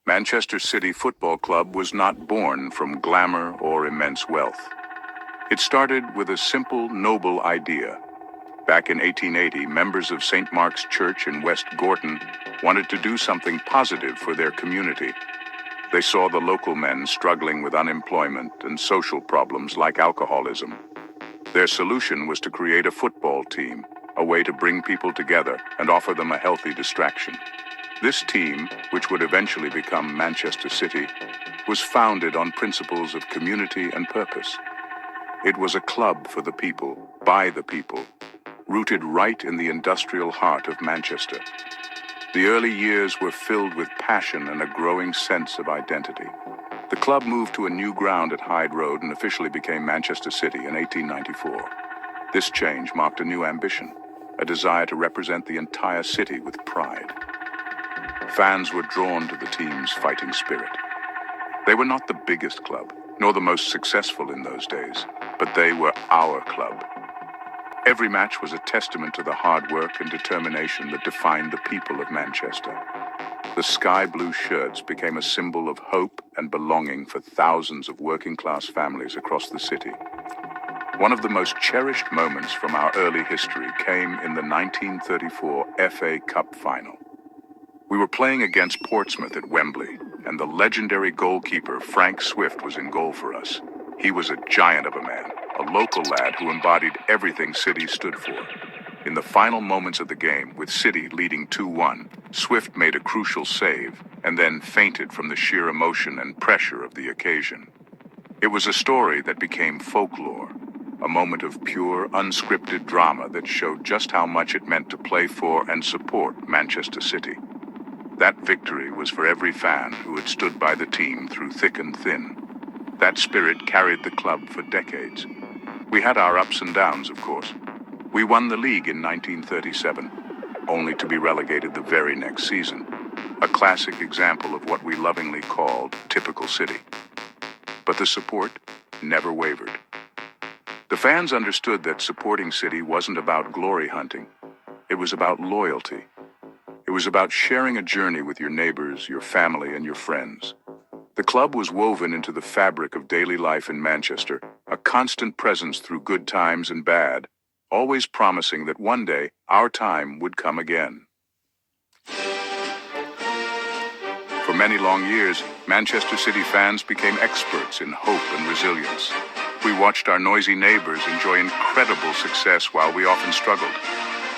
Manchester City Football Club was not born from glamour or immense wealth. It started with a simple, noble idea. Back in 1880, members of St. Mark's Church in West Gorton wanted to do something positive for their community. They saw the local men struggling with unemployment and social problems like alcoholism. Their solution was to create a football team, a way to bring people together and offer them a healthy distraction. This team, which would eventually become Manchester City, was founded on principles of community and purpose. It was a club for the people, by the people, rooted right in the industrial heart of Manchester. The early years were filled with passion and a growing sense of identity. The club moved to a new ground at Hyde Road and officially became Manchester City in 1894. This change marked a new ambition, a desire to represent the entire city with pride. Fans were drawn to the team's fighting spirit. They were not the biggest club, nor the most successful in those days, but they were our club. Every match was a testament to the hard work and determination that defined the people of Manchester. The sky blue shirts became a symbol of hope and belonging for thousands of working-class families across the city. One of the most cherished moments from our early history came in the 1934 FA Cup final. We were playing against Portsmouth at Wembley, and the legendary goalkeeper Frank Swift was in goal for us. He was a giant of a man, a local lad who embodied everything City stood for. In the final moments of the game, with City leading 2-1, Swift made a crucial save and then fainted from the sheer emotion and pressure of the occasion. It was a story that became folklore, a moment of pure, unscripted drama that showed just how much it meant to play for and support Manchester City. That victory was for every fan who had stood by the team through thick and thin. That spirit carried the club for decades. We had our ups and downs, of course. We won the league in 1937, only to be relegated the very next season. A classic example of what we lovingly called typical City. But the support never wavered. The fans understood that supporting City wasn't about glory hunting. It was about loyalty. It was about sharing a journey with your neighbors, your family, and your friends. The club was woven into the fabric of daily life in Manchester, a constant presence through good times and bad, always promising that one day our time would come again. For many long years, Manchester City fans became experts in hope and resilience. We watched our noisy neighbors enjoy incredible success while we often struggled.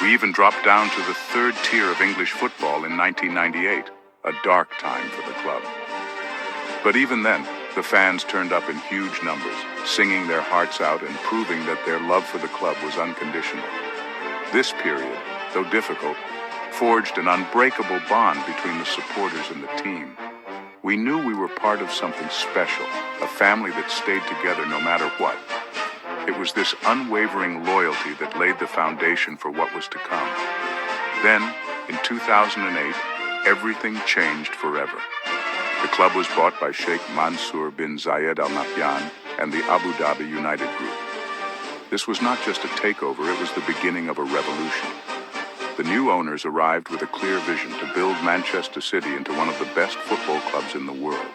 We even dropped down to the third tier of English football in 1998, a dark time for the club. But even then, the fans turned up in huge numbers, singing their hearts out and proving that their love for the club was unconditional. This period, though difficult, forged an unbreakable bond between the supporters and the team. We knew we were part of something special, a family that stayed together no matter what. It was this unwavering loyalty that laid the foundation for what was to come. Then, in 2008, everything changed forever. The club was bought by Sheikh Mansour bin Zayed Al Nahyan and the Abu Dhabi United Group. This was not just a takeover, it was the beginning of a revolution. The new owners arrived with a clear vision to build Manchester City into one of the best football clubs in the world.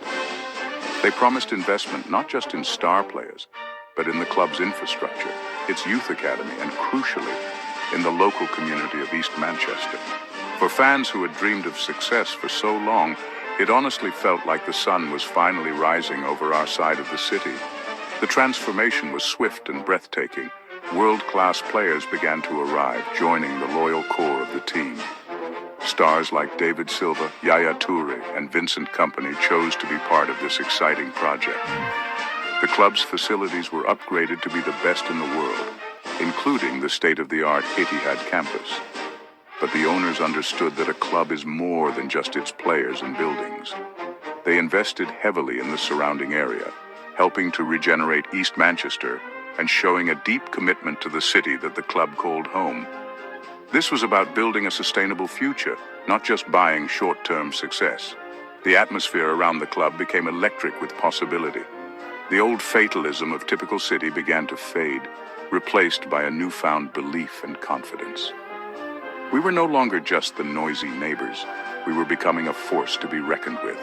They promised investment not just in star players, but in the club's infrastructure, its youth academy, and crucially, in the local community of East Manchester. For fans who had dreamed of success for so long, it honestly felt like the sun was finally rising over our side of the city. The transformation was swift and breathtaking. World-class players began to arrive, joining the loyal core of the team. Stars like David Silva, Yaya Toure, and Vincent Kompany chose to be part of this exciting project. The club's facilities were upgraded to be the best in the world, including the state-of-the-art Etihad campus. But the owners understood that a club is more than just its players and buildings. They invested heavily in the surrounding area, helping to regenerate East Manchester and showing a deep commitment to the city that the club called home. This was about building a sustainable future, not just buying short-term success. The atmosphere around the club became electric with possibility. The old fatalism of typical City began to fade, replaced by a newfound belief and confidence. We were no longer just the noisy neighbors. We were becoming a force to be reckoned with.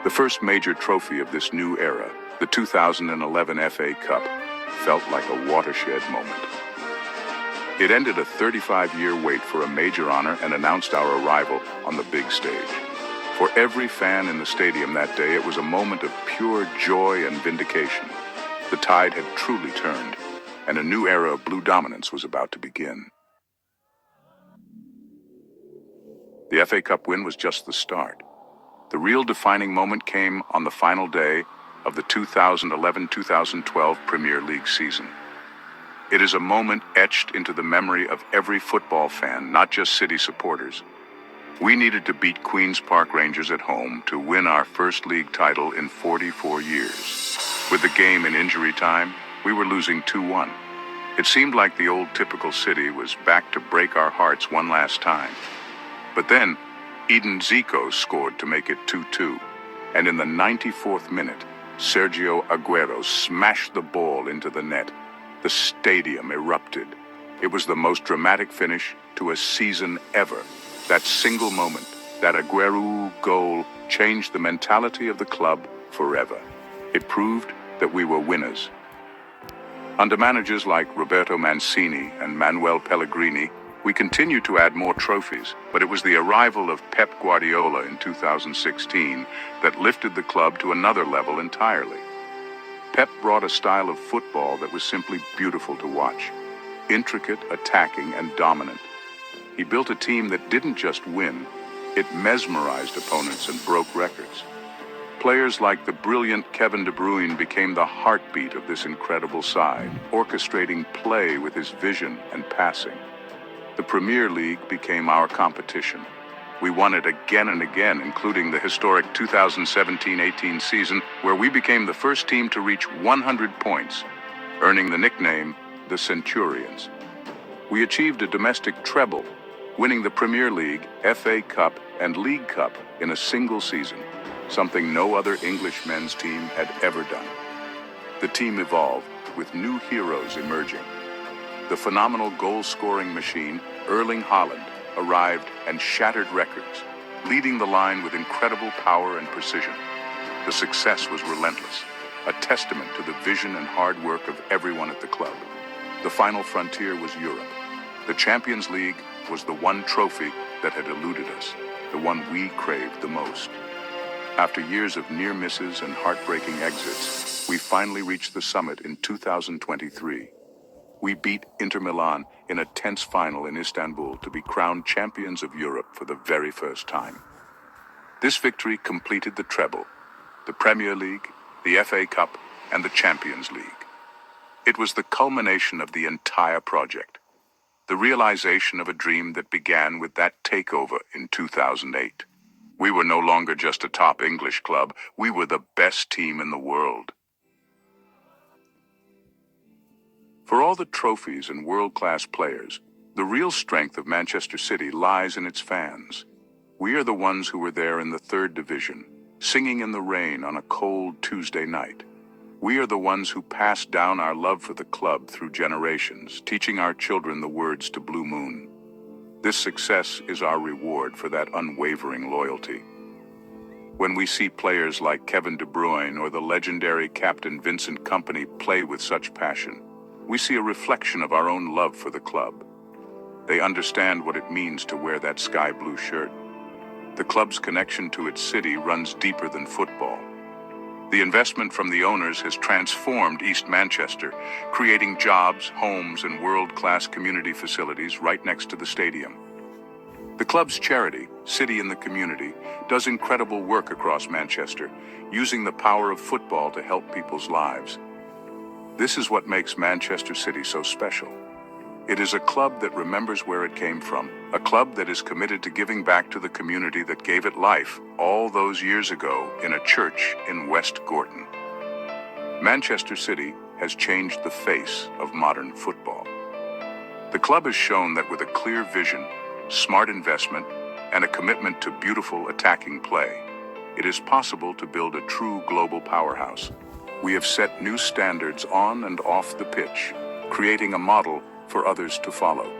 The first major trophy of this new era, the 2011 FA Cup, felt like a watershed moment. It ended a 35-year wait for a major honor and announced our arrival on the big stage. For every fan in the stadium that day, it was a moment of pure joy and vindication. The tide had truly turned, and a new era of blue dominance was about to begin. The FA Cup win was just the start. The real defining moment came on the final day of the 2011-2012 Premier League season. It is a moment etched into the memory of every football fan, not just City supporters. We needed to beat Queen's Park Rangers at home to win our first league title in 44 years. With the game in injury time, we were losing 2-1. It seemed like the old typical City was back to break our hearts one last time. But then, Edin Dzeko scored to make it 2-2, and in the 94th minute, Sergio Aguero smashed the ball into the net. The stadium erupted. It was the most dramatic finish to a season ever. That single moment, that Aguero goal, changed the mentality of the club forever. It proved that we were winners. Under managers like Roberto Mancini and Manuel Pellegrini, we continued to add more trophies, but it was the arrival of Pep Guardiola in 2016 that lifted the club to another level entirely. Pep brought a style of football that was simply beautiful to watch, intricate, attacking, and dominant. He built a team that didn't just win, it mesmerized opponents and broke records. Players like the brilliant Kevin De Bruyne became the heartbeat of this incredible side, orchestrating play with his vision and passing. The Premier League became our competition. We won it again and again, including the historic 2017-18 season, where we became the first team to reach 100 points, earning the nickname the Centurions. We achieved a domestic treble, winning the Premier League, FA Cup, and League Cup in a single season, something no other English men's team had ever done. The team evolved, with new heroes emerging. The phenomenal goal-scoring machine, Erling Haaland, arrived and shattered records, leading the line with incredible power and precision. The success was relentless, a testament to the vision and hard work of everyone at the club. The final frontier was Europe. The Champions League was the one trophy that had eluded us, the one we craved the most. After years of near misses and heartbreaking exits, we finally reached the summit in 2023. We beat Inter Milan in a tense final in Istanbul to be crowned champions of Europe for the very first time. This victory completed the treble, the Premier League, the FA Cup, and the Champions League. It was the culmination of the entire project, the realization of a dream that began with that takeover in 2008. We were no longer just a top English club, we were the best team in the world. For all the trophies and world-class players, the real strength of Manchester City lies in its fans. We are the ones who were there in the third division, singing in the rain on a cold Tuesday night. We are the ones who passed down our love for the club through generations, teaching our children the words to Blue Moon. This success is our reward for that unwavering loyalty. When we see players like Kevin De Bruyne or the legendary captain Vincent Kompany play with such passion, we see a reflection of our own love for the club. They understand what it means to wear that sky blue shirt. The club's connection to its city runs deeper than football. The investment from the owners has transformed East Manchester, creating jobs, homes, and world-class community facilities right next to the stadium. The club's charity, City in the Community, does incredible work across Manchester, using the power of football to help people's lives. This is what makes Manchester City so special. It is a club that remembers where it came from, a club that is committed to giving back to the community that gave it life all those years ago in a church in West Gorton. Manchester City has changed the face of modern football. The club has shown that with a clear vision, smart investment, and a commitment to beautiful attacking play, it is possible to build a true global powerhouse. We have set new standards on and off the pitch, creating a model for others to follow.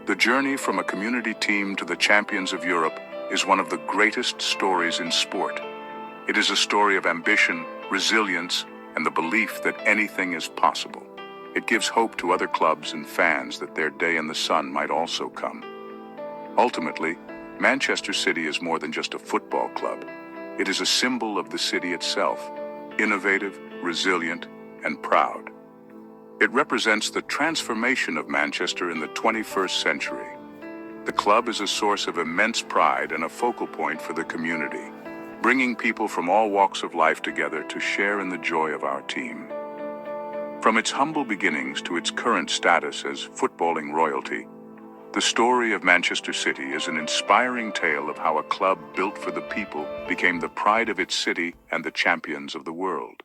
The journey from a community team to the champions of Europe is one of the greatest stories in sport. It is a story of ambition, resilience, and the belief that anything is possible. It gives hope to other clubs and fans that their day in the sun might also come. Ultimately, Manchester City is more than just a football club. It is a symbol of the city itself, innovative, resilient, and proud. It represents the transformation of Manchester in the 21st century. The club is a source of immense pride and a focal point for the community, bringing people from all walks of life together to share in the joy of our team. From its humble beginnings to its current status as footballing royalty, the story of Manchester City is an inspiring tale of how a club built for the people became the pride of its city and the champions of the world.